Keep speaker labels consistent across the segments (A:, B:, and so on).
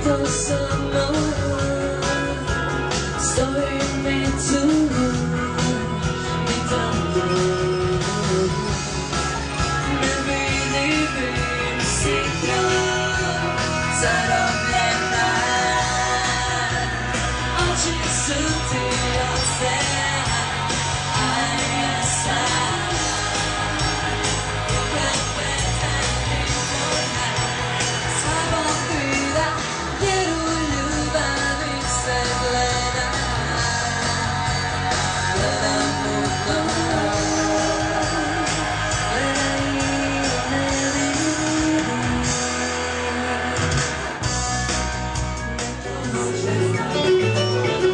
A: to samo stoji mi tu i tamo. Ne vidim sitno zarobljena, oči su ti ocean, a ja sam kapetan i vojna. Samo krila jer u ljubavi se gleda, gledam u to, gleda i ne vidim.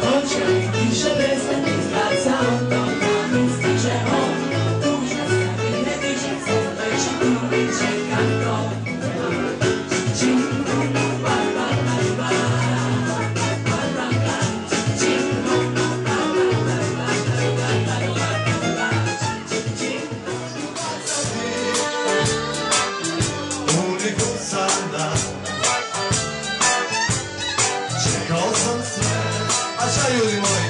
A: Hoće li kiša prestati, kad za otoka mi stiže on, tužna sam i ne dižem se, već i tu i čekam to.
B: Čekao sam sve, a šta ljudi moji,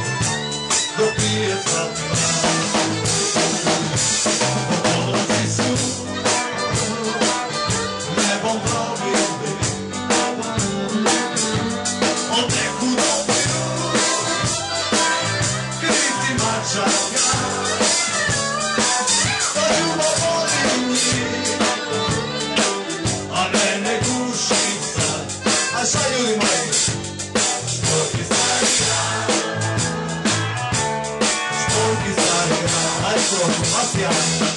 B: dok nije svatno. Odlazi su, nebom probili, od neku dobiru, kriti mačaka, pa ljubav volim njih, a mene gušica, a šta ljudi moji, Spolki stari grad, ajko, mafija.